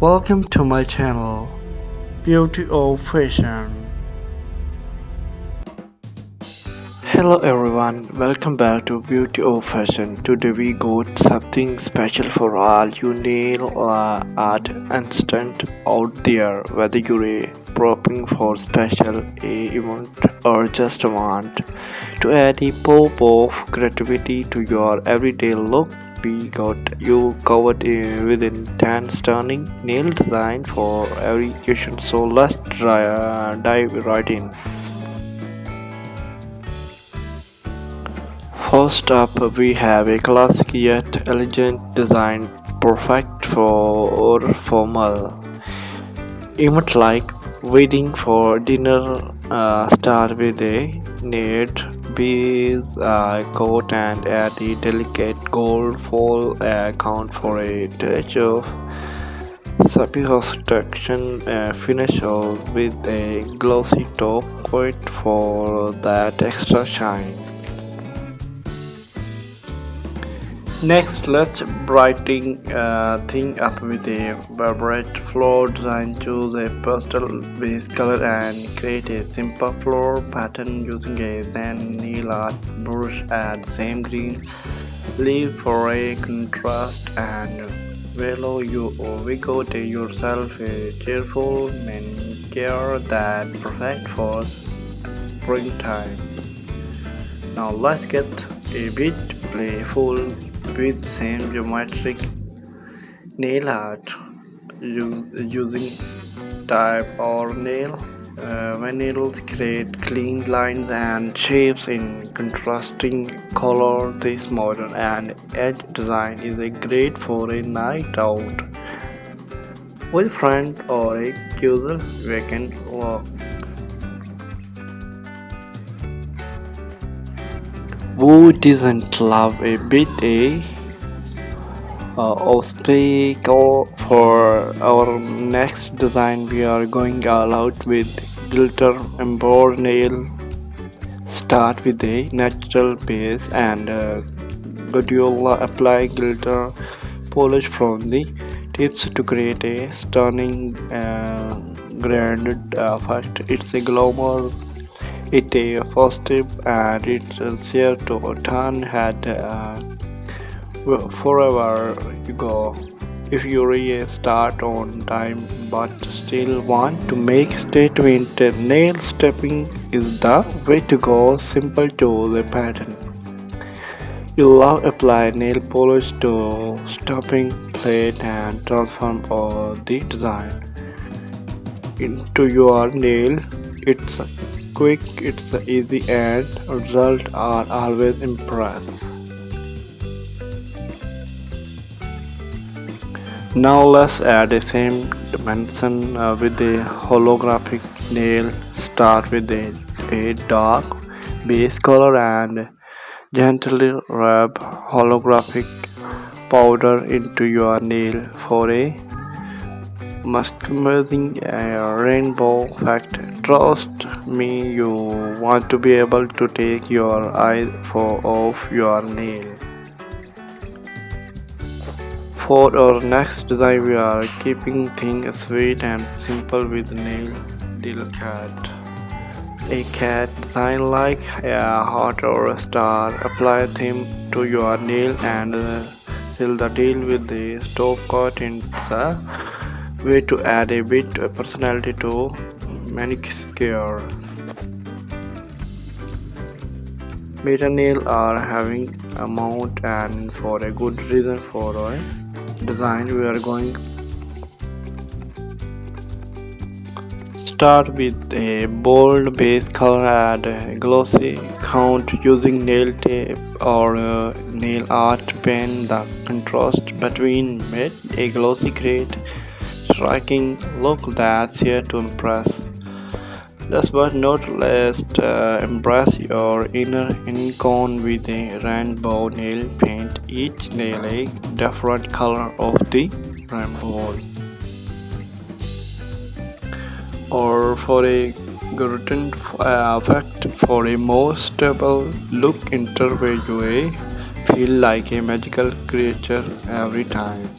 Welcome to my channel, Beauty of Fashion. Hello everyone, welcome back to Beauty of Fashion. Today we got something special for all you nail art instant out there. Whether you're prepping for special event or just want to add a pop of creativity to your everyday look, we got you covered within 10 stunning nail design for every occasion. So let's dive right in. First up, we have a classic yet elegant design perfect for formal events like waiting for dinner. Start with a knit beige coat and add a delicate gold foil account for a touch of sophistication. Finish off with a glossy top coat for that extra shine. Next, let's brighten thing up with a vibrant floral design. Choose a pastel base color and create a simple floral pattern using a then nail art brush. Add same green leaf for a contrast and below you we got yourself a cheerful manicure that perfect for springtime. Now let's get a bit playful with same geometric nail art using type or nail. When nails create clean lines and shapes in contrasting color, this modern and edge design is a great for a night out with friend or a casual weekend walk. Who doesn't love a bit of sparkle? For our next design, we are going all out with glitter embroidered nail. Start with a natural base and gradually apply glitter polish from the tips to create a stunning graded effect. It's a glamour. It a first step and it's here to turn head forever you go. If you really start on time but still want to make statement, nail stepping is the way to go. Simple to the pattern. You love apply nail polish to stopping plate and transform all the design into your nail. It's quick, it's easy, and results are always impressive. Now let's add the same dimension with the holographic nail. Start with a dark base color and gently rub holographic powder into your nail for a maximizing rainbow effect. Trust me, you want to be able to take your eye off your nail. For our next design, we are keeping things sweet and simple with nail delicate. A cat design like a heart or a star. Apply a theme to your nail and seal the deal with the stop cut in the way to add a bit of personality to manicure. Beta nails are having a mount and for a good reason. For a design we are going start with a bold base color and a glossy count using nail tape or nail art pen. The contrast between made a glossy create striking look that's here to impress. Last but not least, embrace your inner icon with a rainbow nail paint. Each nail a different color of the rainbow. Or for a gradient effect, for a more stable look, interview feel like a magical creature every time.